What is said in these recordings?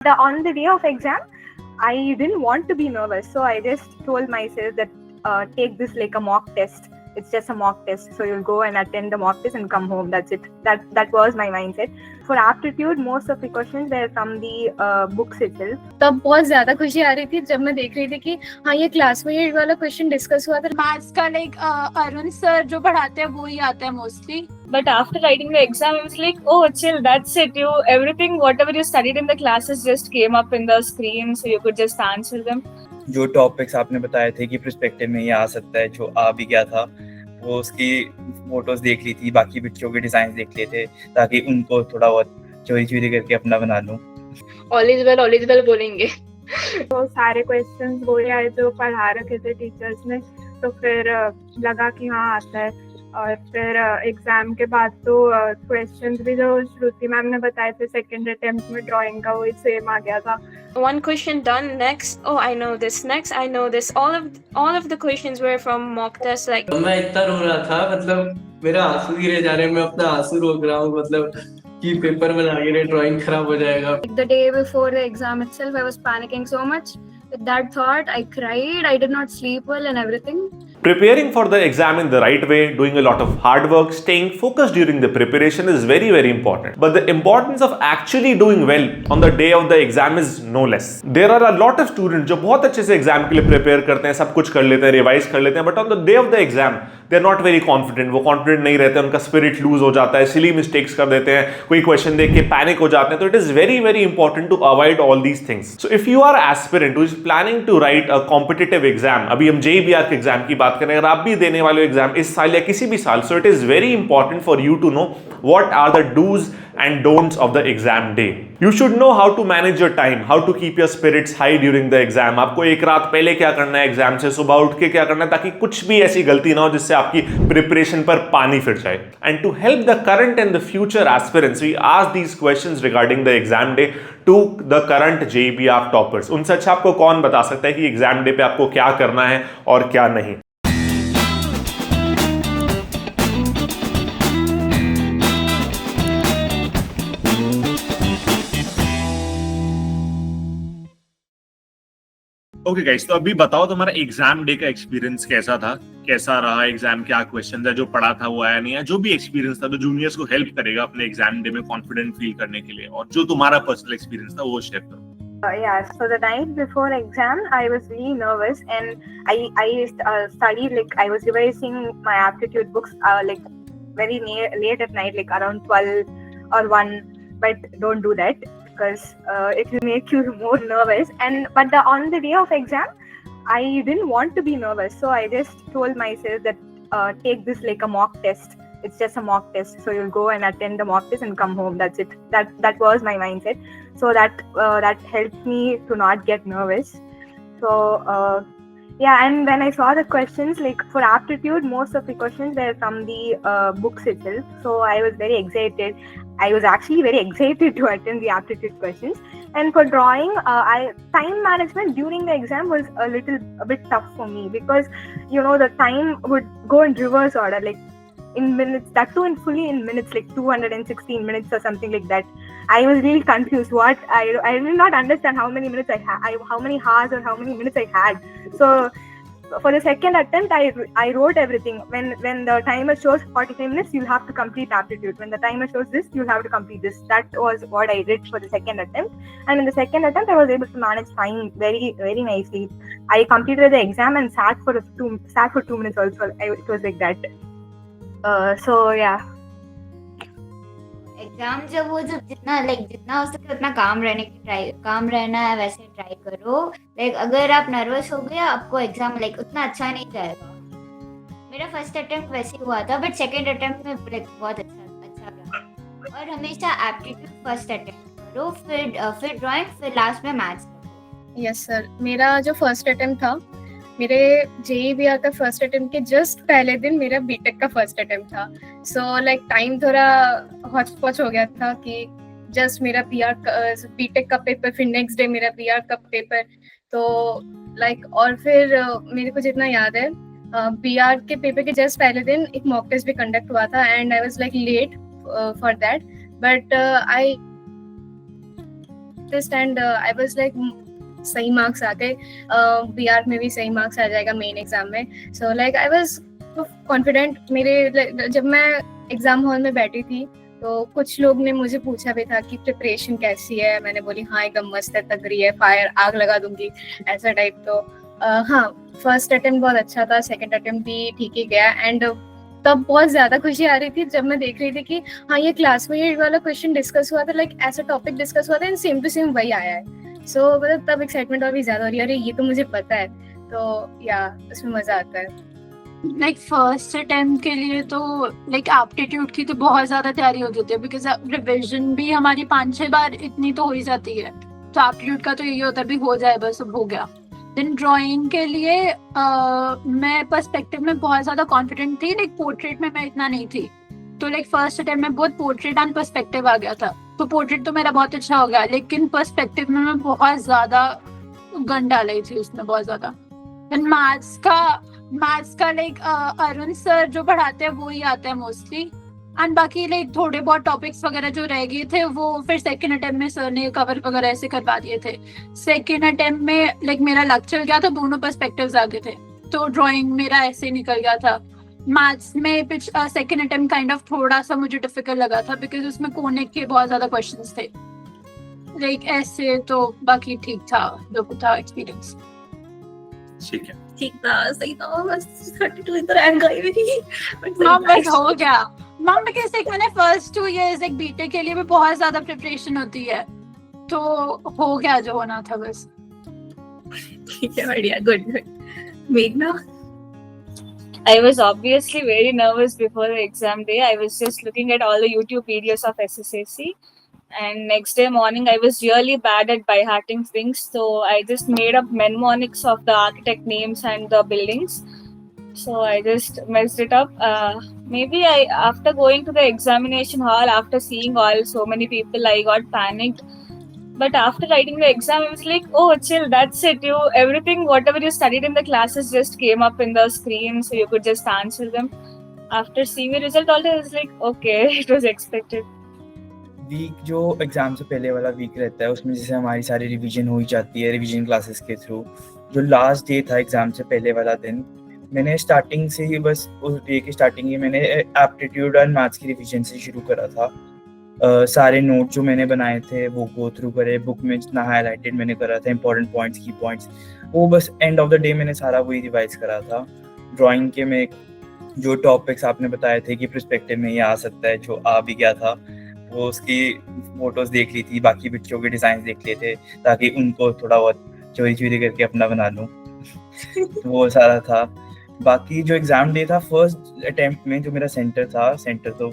On the day of exam, I didn't want to be nervous, so I just told myself that take this like a mock test. It's just a mock test, so you'll go and attend the mock test and come home. That's it. That was my mindset. For aptitude, most of the questions were from the books itself. तब बहुत ज्यादा खुशी आ रही थी जब मैं देख रही थी कि हाँ ये क्लास में ये वाला क्वेश्चन डिस्कस हुआ था. मैथ्स का लाइक अरुण सर जो पढ़ाते हैं वो ही आता है mostly. But after writing the exam, I was like, oh, chill, that's it. Everything, whatever you studied in the classes just came up in the screen, so you could just answer them. जो topics आपने बताए थे कि perspective में ये आ सकता है, जो आ भी गया था, वो उसकी फोटोज देख ली थी, बाकी बच्चों के डिजाइन देख लिए थे, ताकि उनको थोड़ा बहुत चोरी करके अपना बना लूं. ऑल इज वेल बोलेंगे. तो सारे क्वेश्चंस वो आए जो पढ़ा रखे थे टीचर्स ने, तो फिर लगा कि हाँ आता है. और फिर एग्जाम के बाद तो क्वेश्चंस भी जो श्रुति मैम ने बताए थे सेकंड अटेम्प्ट में ड्राइंग का, वही सेम आ गया था. One question done, next, oh I know this, next I know this, all of the questions were from mock test. Like मैं इतना रो रहा था, मतलब मेरा आंसू गिरे जा रहे हैं, मैं अपना आंसू रोक रहा हूँ, मतलब कि पेपर में लगे रहे, ड्राइंग खराब हो जाएगा. The day before the exam itself, I was panicking so much. With that thought, I cried. I did not sleep well and everything. Preparing for the exam in the right way, doing a lot of hard work, staying focused during the preparation is very, very important. But the importance of actually doing well on the day of the exam is no less. There are a lot of students जो बहुत अच्छे से exam के लिए prepare करते हैं, सब कुछ कर लेते हैं, revise कर लेते हैं, but on the day of the exam, they are not very confident. वो confident नहीं रहते, उनका spirit lose हो जाता है, silly mistakes कर देते हैं, कोई question देख के panic हो जाते हैं. तो it is very, very important to avoid all these things. So if you are an aspirant who is planning to write a competitive exam, अभी हम JEBR के exam की बात करें, अगर आप भी देने वाले एग्जाम इस साल या किसी भी साल, so it is very important for you to know what are the do's and don'ts of the exam day. You should know how to manage your time, how to keep your spirits high during the exam. आपको एक रात पहले क्या करना है exam से, सुबह उठ के क्या करना है, ताकि कुछ भी ऐसी गलती ना हो जिससे आपकी प्रिपरेशन पर पानी फिर जाए. And to help the current and the future aspirants, we ask these questions regarding the exam day to the current JEBR toppers. उनसे अच्छा आपको कौन बता सकता है कि एग्जाम डे पे आपको क्या करना है और क्या नहीं. ओके गाइस, तो अभी बताओ तुम्हारा एग्जाम डे का एक्सपीरियंस कैसा था, कैसा रहा एग्जाम, क्या क्वेश्चन है, जो पढ़ा था वो आया नहीं है, जो भी एक्सपीरियंस था तो जूनियर्स को हेल्प करेगा अपने एग्जाम डे में कॉन्फिडेंट फील करने के लिए, और जो तुम्हारा पर्सनल एक्सपीरियंस था वो शेयर करो. Yeah, so the night before exam, I was really nervous, and I studied, like I was revising my aptitude books like very late at night, like around 12 or 1. But don't do that because it will make you more nervous. But on the day of exam, I didn't want to be nervous, so I just told myself that take this like a mock test. It's just a mock test, so you'll go and attend the mock test and come home. That's it. That was my mindset. So that helped me to not get nervous. So yeah, and when I saw the questions, like for aptitude, most of the questions were from the books itself. So I was very excited. I was actually very excited to attend the aptitude questions. And for drawing, time management during the exam was a bit tough for me, because the time would go in reverse order, like in minutes, that too fully in minutes, like 216 minutes or something like that. I was really confused. I did not understand how many minutes how many hours or how many minutes I had. So for the second attempt, I wrote everything. When the timer shows 45 minutes, you'll have to complete aptitude. When the timer shows this, you'll have to complete this. That was what I did for the second attempt. And in the second attempt, I was able to manage time very, very nicely. I completed the exam and sat for 2 minutes also. It was like that. So yeah. Exam जब जितना हो सके उतना काम रहना है, वैसे try करो. अगर आप नर्वस हो गए, आपको एग्जाम उतना अच्छा नहीं जाएगा. मेरा फर्स्ट अटेम्प्ट वैसे ही हुआ था, बट सेकंड अटेम्प्ट में बहुत अच्छा रहा. और हमेशा एप्टीट्यूड फर्स्ट अटेम्प्ट करो, फिर ड्राइंग, फिर लास्ट में मैथ्स करो. यस सर, मेरा जो फर्स्ट अटेम्प्ट था, मेरे JEBR का फर्स्ट अटेम्प्ट के जस्ट पहले दिन मेरा बीटेक का फर्स्ट अटेम्प्ट था. सो टाइम थोड़ा हॉच हो गया था कि जस्ट मेरा बीटेक का पेपर, फिर नेक्स्ट डे मेरा PR का पेपर. तो और फिर मेरे को जितना याद है, PR के पेपर के जस्ट पहले दिन एक मॉक टेस्ट भी कंडक्ट हुआ था, and I was late for that. But practised and I was like सही मार्क्स आ गए, बीआर में भी सही मार्क्स आ जाएगा मेन एग्जाम में। So like I was confident. मेरे जब मैं एग्जाम हॉल में बैठी थी तो कुछ लोग ने मुझे पूछा भी था कि प्रिपरेशन कैसी है, मैंने बोली हाँ एकदम मस्त है, तगड़ी है, फायर आग लगा दूंगी ऐसा टाइप। तो हाँ, फर्स्ट अटेम्प्ट बहुत अच्छा था, सेकंड अटेम्प्ट भी ठीक ही गया। एंड तब बहुत ज्यादा खुशी आ रही थी जब मैं देख रही थी कि हाँ ये क्लास में ये वाला क्वेश्चन डिस्कस हुआ था, लाइक ऐसा टॉपिक डिस्कस हुआ था एंड सेम टू सेम वही आया है। सो मतलब तब एक्साइटमेंट और भी ज्यादा हो रही है, अरे ये तो मुझे पता है। तो या उसमें मजा आता है। लाइक फर्स्ट अटेम्प्ट के लिए तो लाइक एप्टीट्यूड की तो बहुत ज्यादा तैयारी हो जाती है, बिकॉज रिविजन भी हमारी 5-6 बार इतनी तो हो ही जाती है। तो एप्टीट्यूड का तो यही होता है भी हो जाए बस, अब हो गया। देन ड्राइंग के लिए मैं पर्सपेक्टिव में बहुत ज्यादा कॉन्फिडेंट थी, लाइक पोर्ट्रेट में मैं इतना नहीं थी। तो लाइक फर्स्ट अटेम्प्ट में बहुत पोर्ट्रेट एंड पर्सपेक्टिव आ गया था, तो पोर्ट्रेट तो मेरा बहुत अच्छा हो गया, लेकिन पर्सपेक्टिव में मैं बहुत ज्यादा गन डाली थी उसमें, बहुत ज्यादा। एंड मैथ्स का लाइक अरुण सर जो पढ़ाते हैं वो ही आता है मोस्टली, एंड बाकी लाइक थोड़े बहुत टॉपिक्स वगैरह जो रह गए थे वो फिर सेकंड अटेम्प्ट में सर ने कवर वगैरह ऐसे करवा दिए थे। सेकंड अटेम्प्ट में लाइक मेरा लक चल गया था, दोनों पर्सपेक्टिव्स आ गए थे, तो ड्राइंग मेरा ऐसे ही निकल गया था। मैथ्स में सेकंड अटेम्प्ट काइंड ऑफ थोड़ा सा मुझे डिफिकल्ट लगा था, बिकॉज उसमें कोने के बहुत ज्यादा क्वेश्चंस थे। लाइक ऐसे तो बाकी ठीक था जो था एक्सपीरियंस। ठीक है, ठीक था, सही था, बस 32 इधर रैंक आई मेरी। मॉम बस हो गया मॉम, बिकॉज़ लाइक मैंने फर्स्ट 2 इयर्स एक बीटेक के लिए भी बहुत ज्यादा प्रिपरेशन होती है, तो हो गया जो होना था बस। ठीक है, बढ़िया, गुड गुड। मेघना? I was obviously very nervous before the exam day. I was just looking at all the YouTube videos of SSAC. And next day morning, I was really bad at by-hearting things. So I just made up mnemonics of the architect names and the buildings. So I just messed it up. Maybe after going to the examination hall, after seeing so many people, I got panicked. But after writing the exam, I was like, oh, chill, that's it. Everything, whatever you studied in the classes just came up in the screen, so you could just answer them. After seeing the result, all I was like, okay, it was expected. Week जो exam से पहले वाला week रहता है उसमें जैसे हमारी सारी रिवीजन हो ही जाती है रिवीजन क्लासेस के थ्रू। जो लास्ट डे था एग्जाम से पहले वाला दिन, मैंने स्टार्टिंग से ही बस उस डे की स्टार्टिंग ही मैंने एप्टीट्यूड और मैथ्स की रिवीजन से शुरू करा था। सारे नोट जो मैंने बनाए थे वो गो थ्रू करे, बुक में जितना हाईलाइटेड मैंने करा था इंपॉर्टेंट पॉइंट्स, की पॉइंट्स, वो बस एंड ऑफ द डे मैंने सारा वही रिवाइज करा था। ड्राइंग के में जो टॉपिक्स आपने बताए थे कि पर्सपेक्टिव में ये आ सकता है, जो आ भी गया था, वो उसकी फोटोज देख ली थी, बाकी बच्चों के डिजाइन देख लिए थे ताकि उनको थोड़ा बहुत चोरी करके अपना बना लूं। तो वो सारा था। बाकी जो एग्जाम डे था फर्स्ट अटेम्प्ट में जो मेरा सेंटर तो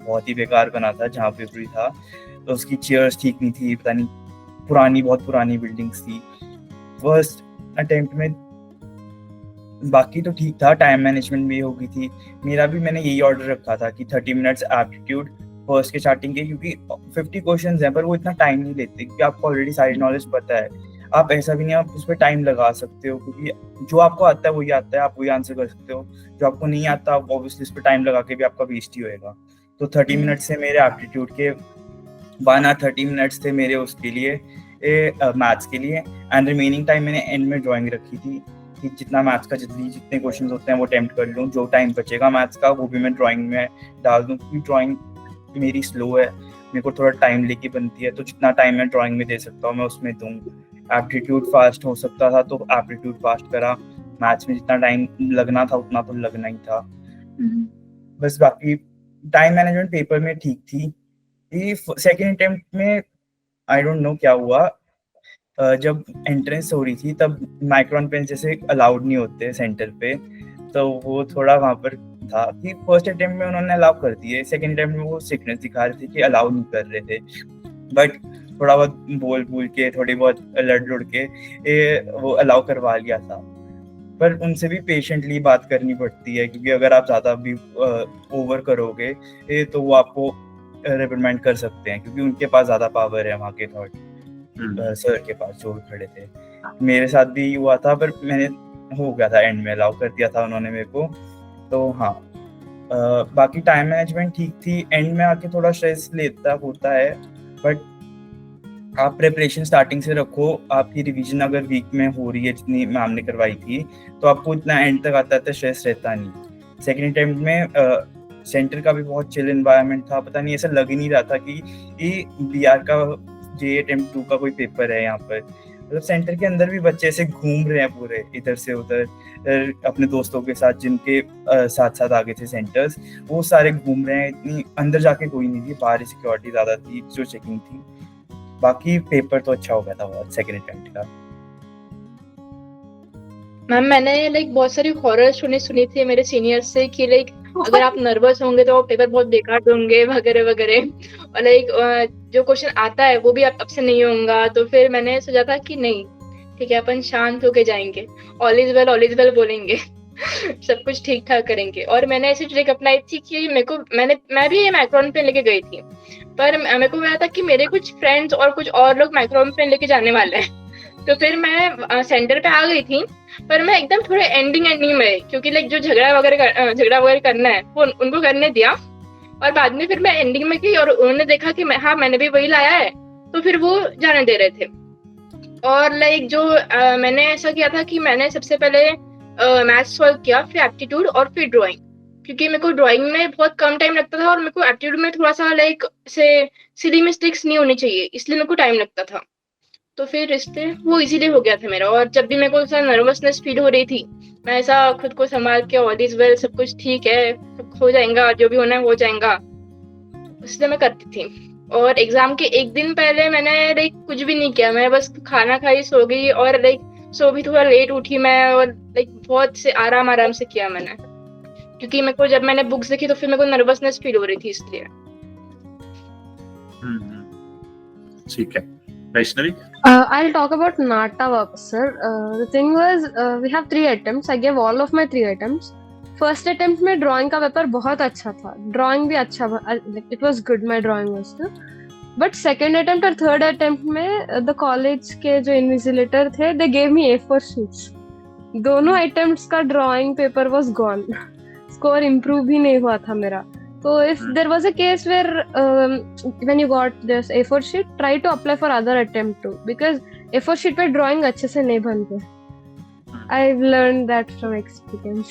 बहुत ही बेकार बना था जहाँ पे भी था। तो उसकी चेयर्स ठीक नहीं थी, पता नहीं बहुत पुरानी बिल्डिंग्स थी फर्स्ट अटेम्प्ट में। बाकी तो ठीक था, टाइम मैनेजमेंट भी हो गई थी मेरा भी। मैंने यही ऑर्डर रखा था कि 30 मिनट्स एप्टीट्यूड फर्स्ट के स्टार्टिंग के, क्योंकि 50 क्वेश्चंस हैं पर वो इतना टाइम नहीं लेते क्योंकि आपको ऑलरेडी सारी नॉलेज पता है। आप ऐसा भी नहीं, आप उस पर टाइम लगा सकते हो क्योंकि जो आपको आता है वही आता है, आप वही आंसर कर सकते हो। जो आपको नहीं आता आप ऑब्वियसली उस पर टाइम लगा के भी आपका वेस्ट ही होएगा। तो 30 मिनट्स से मेरे एप्टीट्यूड के 30 मिनट्स थे मेरे उसके लिए मैथ्स के लिए, एंड रिमेनिंग टाइम मैंने एंड में ड्राइंग रखी थी कि जितना मैथ्स का जितने क्वेश्चन होते हैं वो अटेम्प्ट कर लूँ। जो टाइम बचेगा मैथ्स का वो भी मैं ड्राइंग में डाल दूँ, क्योंकि ड्राइंग मेरी स्लो है, मेरे को थोड़ा टाइम लेके बनती है, तो जितना टाइम मैं ड्राइंग में दे सकता हूँ मैं उसमें दूँ। एप्टीट्यूड फास्ट हो सकता था तो एप्टीट्यूड फास्ट करा, मैथ्स में जितना टाइम लगना था उतना तो लगना ही था। बस बाकी टाइम मैनेजमेंट पेपर में ठीक थी। सेकेंड अटेम्प्ट में आई डोंट नो क्या हुआ, जब एंट्रेंस हो रही थी तब माइक्रोन पेन जैसे अलाउड नहीं होते सेंटर पे, तो वो थोड़ा वहाँ पर था कि फर्स्ट अटेम्प्ट में उन्होंने अलाउ कर दिए, सेकेंड अटेम्प्ट में वो सिकनेस दिखा रहे थे कि अलाउ नहीं कर रहे थे। बट थोड़ा बहुत बोल के थोड़ी बहुत लड़ के वो अलाउ करवा लिया था। पर उनसे भी पेशेंटली बात करनी पड़ती है क्योंकि अगर आप ज़्यादा भी ओवर करोगे तो वो आपको रिप्रिमेंड कर सकते हैं, क्योंकि उनके पास ज़्यादा पावर है वहाँ के सर के पास जो खड़े थे। मेरे साथ भी हुआ था पर मैंने हो गया था, एंड में अलाउ कर दिया था उन्होंने मेरे को। तो हाँ, बाकी टाइम मैनेजमेंट ठीक थी। एंड में आके थोड़ा स्ट्रेस लेता होता है, बट आप प्रिपरेशन स्टार्टिंग से रखो, आपकी रिवीजन अगर वीक में हो रही है जितनी मैम ने करवाई थी तो आपको इतना एंड तक आता था स्ट्रेस रहता नहीं। सेकेंड अटेम्प्ट में सेंटर का भी बहुत चिल एनवायरनमेंट था, पता नहीं ऐसा लग ही नहीं रहा था कि बीआर का जे अटेम्प्ट 2 का कोई पेपर है यहाँ पर। मतलब सेंटर के अंदर भी बच्चे ऐसे घूम रहे हैं पूरे इधर से उधर अपने दोस्तों के साथ जिनके साथ साथ आगे थे सेंटर्स, वो सारे घूम रहे हैं। इतनी अंदर जाके कोई नहीं थी, बाहर सिक्योरिटी ज्यादा थी जो चेकिंग थी। बाकी पेपर तो अच्छा हो गया था बहुत सेकंड अटेम्प्ट का। मैम मैंने बहुत सारी हॉरर स्टोरी सुनी थी मेरे सीनियर से कि अगर आप नर्वस होंगे तो पेपर बहुत बेकार होंगे वगैरह वगैरह, और जो क्वेश्चन आता है वो भी आपसे नहीं होगा। तो फिर मैंने सोचा था कि नहीं ठीक है, अपन शांत होके जाएंगे, ऑल इज वेल बोलेंगे सब कुछ ठीक ठाक करेंगे। और मैंने ऐसी ट्रिक अपनाई थी कि मैं भी ये माइक्रोन पेन लेके गई थी, पर मेरे को लगा था कि मेरे कुछ फ्रेंड्स और कुछ और लोग माइक्रोन पेन लेके जाने वाले हैं। तो फिर मैं सेंटर पे आ गई थी, पर मैं एकदम थोड़े एंडिंग में, क्योंकि जो झगड़ा वगैरह करना है वो उनको करने दिया। और बाद में फिर मैं एंडिंग में गई और उन्होंने देखा कि मैंने भी वही लाया है, तो फिर वो जाने दे रहे थे। और मैंने ऐसा किया था कि मैंने सबसे पहले मैथ्स सॉल्व किया, फिर एप्टीट्यूड और फिर ड्राइंग, क्योंकि मेरे को ड्राइंग में बहुत कम टाइम लगता था और मेरे को एप्टीट्यूड में थोड़ा सा सिली मिस्टेक्स नहीं होनी चाहिए, इसलिए मेरे को टाइम लगता था। तो फिर इससे वो इजीली हो गया था मेरा। और जब भी मेरे को ऐसा नर्वसनेस फील हो रही थी, मैं ऐसा खुद को संभाल के ऑल इज वेल, सब कुछ ठीक है, सब हो जाएगा, जो भी होना है हो जाएगा, इसलिए मैं करती थी। और एग्जाम के एक दिन पहले मैंने कुछ भी नहीं किया, मैं बस खाना खाई, सो गई, और सो भी थोड़ा लेट उठी मैं, और बहुत से आराम से किया मैंने, क्योंकि मेरे को जब मैंने बुक्स देखी तो फिर मेरे को नर्वसनेस फील हो रही थी, इसलिए। ठीक है, Vaishnavi? I'll talk about Nata work, sir. The thing was, we have 3 attempts. I gave all of my 3 attempts. First attempt में drawing का पेपर बहुत अच्छा था, drawing भी अच्छा, it was good, my drawing was good. But second attempt और third attempt में the college के जो invigilator थे, they gave me A4 sheets. दोनों attempts का drawing paper was gone. Score improve ही नहीं हुआ था मेरा। So if there was a case where when you got this A4 sheet, try to apply for other attempt too, because A4 sheet पे drawing अच्छे से नहीं बनते। I've learned that from experience.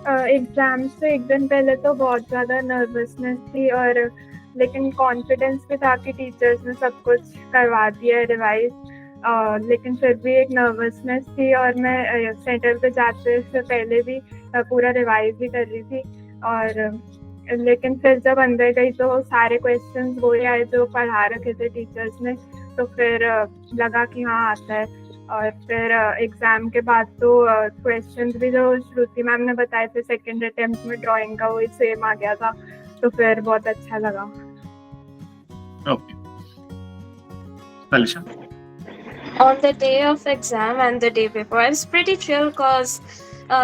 Exam से एक दिन पहले तो बहुत ज़्यादा नर्वसनेस थी, और लेकिन कॉन्फिडेंस भी था कि टीचर्स ने सब कुछ करवा दिया है रिवाइज, लेकिन फिर भी एक नर्वसनेस थी। और मैं सेंटर पे जाते से पहले भी पूरा रिवाइज भी कर रही थी, और लेकिन फिर जब अंदर गई तो सारे क्वेश्चंस वही आए जो पढ़ा रखे थे टीचर्स ने, तो फिर लगा कि हाँ आता है। और फिर एग्जाम के बाद तो क्वेश्चंस भी जो श्रुति मैम ने बताए थे सेकंड अटेम्प्ट में ड्राइंग का, वही सेम आ गया था, तो फिर बहुत अच्छा लगा। Okay, Alisha? On the day of exam and the day before, I was pretty chill because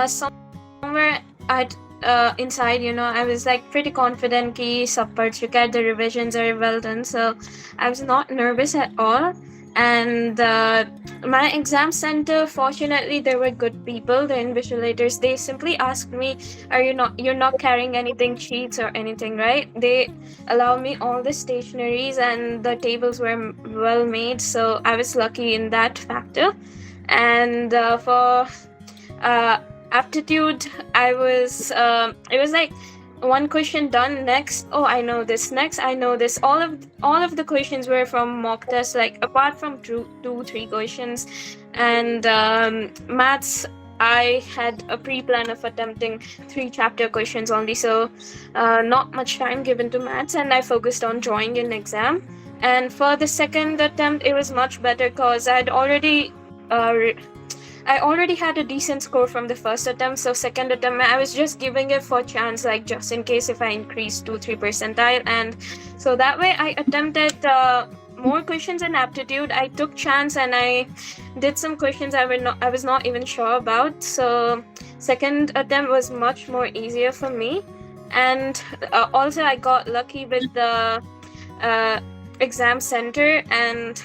somewhere inside, I was pretty confident कि सब पढ़ चुका है, the revisions are well done, so I was not nervous at all. And my exam center, fortunately, there were good people, the invigilators. They simply asked me, you're not carrying anything, cheats or anything, right? They allowed me all the stationaries, and the tables were well made, so I was lucky in that factor. And for aptitude, it was one question done, next, I know this, next I know this. All of the questions were from mock tests, apart from 2-3 questions. And maths, I had a pre-plan of attempting 3 chapter questions only, so not much time given to maths, and I focused on drawing in exam. And for the second attempt, it was much better because I already had a decent score from the first attempt, so second attempt I was just giving it for chance, just in case if I increased 2-3 percentile. And so that way I attempted more questions in aptitude. I took chance and I did some questions I was not even sure about, so second attempt was much more easier for me. And also I got lucky with the exam center and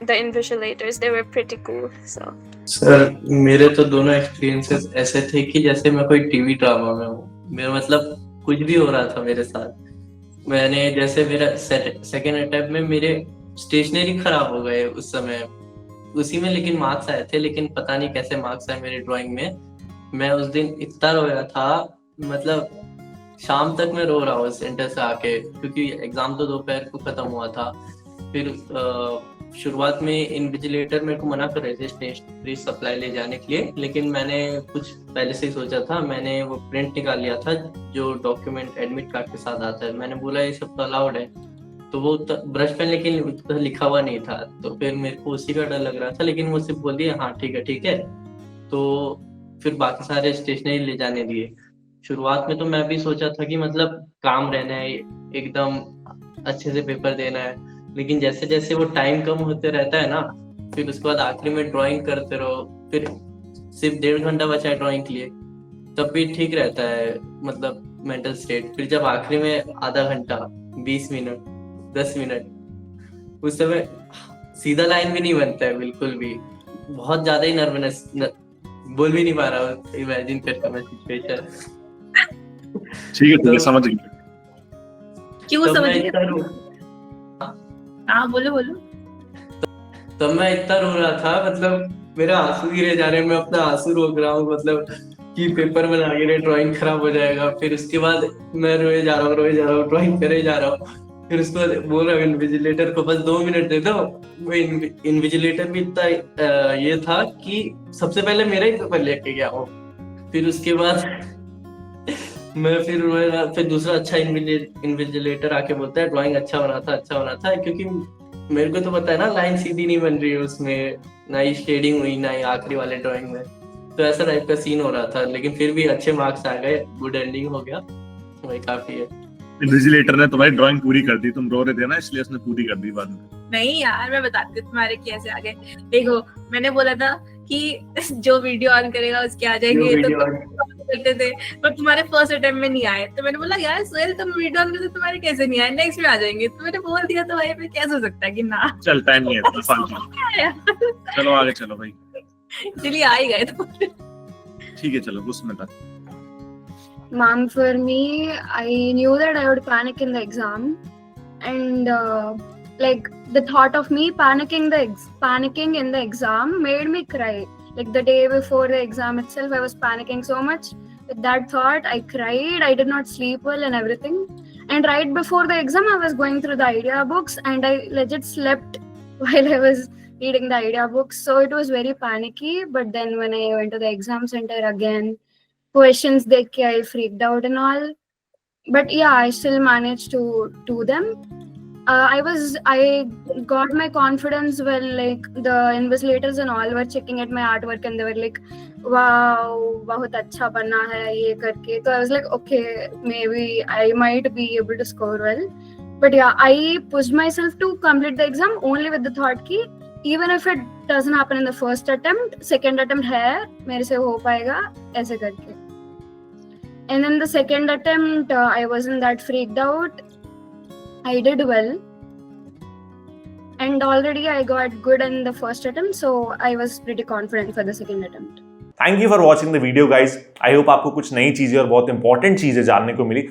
the invigilators. They were pretty cool. So sir मेरे तो दोनों experiences ऐसे थे कि जैसे मैं कोई TV drama में हूँ। मेरा मतलब कुछ भी हो रहा था मेरे साथ, मैंने जैसे मेरा सेकेंड अटेम्प्ट में मेरे स्टेशनरी खराब हो गए उस समय, उसी में लेकिन मार्क्स आए थे, लेकिन पता नहीं कैसे मार्क्स आए मेरी ड्राइंग में। मैं उस दिन इतना रोया था, मतलब शाम तक मैं रो रहा हूँ सेंटर से आके, क्योंकि एग्जाम तो दोपहर को खत्म हुआ था। फिर शुरुआत में इन्विजिलेटर मेरे को मना कर रहे थे स्टेशनरी सप्लाई ले जाने के लिए, लेकिन मैंने कुछ पहले से ही सोचा था। मैंने वो प्रिंट निकाल लिया था जो डॉक्यूमेंट एडमिट कार्ड के साथ आता है। मैंने बोला ये सब तो अलाउड है, तो वो ब्रश पेन लेकिन लिखा हुआ नहीं था, तो फिर मेरे को उसी का डर लग रहा था। लेकिन मुझसे बोल दिया हाँ ठीक है। तो फिर बाकी सारे स्टेशनरी ले जाने दिए। शुरुआत में तो मैं भी सोचा था कि मतलब काम रहना है, एकदम अच्छे से पेपर देना है, लेकिन जैसे जैसे वो टाइम कम होते रहता है ना, फिर उसके बाद आखिरी में ड्राइंग करते रहो, फिर सिर्फ 1.5 घंटा बचा है ड्राइंग के लिए, तब भी ठीक रहता है मतलब मेंटल स्टेट। फिर जब आखिरी में आधा घंटा, 20 मिनट, 10 मिनट, उस समय सीधा लाइन भी नहीं बनता है बिल्कुल भी, बहुत ज्यादा ही नर्वसनेस, बोल भी नहीं पा रहा हूँ, इमेजिन करके मैं सिचुएशन। ठीक है समझ गया। क्यों समझ गया? हाँ बोलो। तब मैं इतना रो रहा था, मतलब मेरा आंसू गिरे जा रहे हैं, मैं अपना आंसू रोक रहा हूँ, मतलब कि पेपर में लगे रहे, ड्राइंग खराब हो जाएगा। फिर उसके बाद मैं रोए जा रहा हूँ, ड्राइंग करे जा रहा हूँ। फिर उसके बाद बोल रहा हूँ इन्विजिलेटर को बस 2 मिनट दे दो। वो इन्विजिलेटर भी इतना ये था कि सबसे पहले मेरा ही पेपर लेके गया वो। फिर उसके बाद मैं फिर दूसरा अच्छा इन्विजिलेटर आके बोलता है ड्राइंग अच्छा बना था, क्योंकि मेरे को तो पता है ना लाइन सीधी नहीं बन रही है उसमें, ना ही शेडिंग हुई, ना ही आखिरी वाले ड्राइंग में, तो ऐसा टाइप का सीन हो रहा था। लेकिन फिर भी अच्छे मार्क्स आ गए, गुड एंडिंग हो गया, वही काफी है। इन्विजिलेटर ने तुम्हारी ड्राइंग पूरी कर दी, तुम रो रहे थे ना इसलिए उसने पूरी कर दी बाद में। नहीं यार, मैं बताती हूँ तुम्हारे कैसे आ गए। देखो, मैंने बोला था कि जो वीडियो ऑन करेगा उसके आ जाएंगे, तो करते थे, पर तुम्हारे फर्स्ट अटेम्प्ट में नहीं आए। तो मैंने बोला यार सोहेल तुम वीडियो ऑन करते तुम्हारे कैसे नहीं आए, नेक्स्ट में आ जाएंगे। तो मैंने बोल दिया, तो भाई मैं कैसे हो सकता है कि ना चलता नहीं है फालतू। चलो आगे चलो भाई, चलिए आ ही गए तो। ठीक है चलो उसमें था। Ma'am, for me, I knew that I would panic in the exam, and like the thought of me panicking in the exam made me cry. Like the day before the exam itself, I was panicking so much. With that thought, I cried. I did not sleep well and everything. And right before the exam, I was going through the idea books, and I legit slept while I was reading the idea books. So it was very panicky. But then when I went to the exam center again, questions dekh ke I freaked out and all, but yeah, I still managed to do them. I got my confidence when like the invigilators and all were checking at my artwork and they were like, wow, bahut acha bana hai ye karke. So I was like, okay, maybe I might be able to score well. But yeah, I pushed myself to complete the exam only with the thought ki even if it doesn't happen in the first attempt, second attempt hai mere se ho payega aise karke. And in the second attempt, I wasn't that freaked out. I did well. And already I got good in the first attempt, so I was pretty confident for the second attempt. Thank you for watching the video guys. I hope आपको कुछ नई चीजें और बहुत important चीजें जानने को मिली।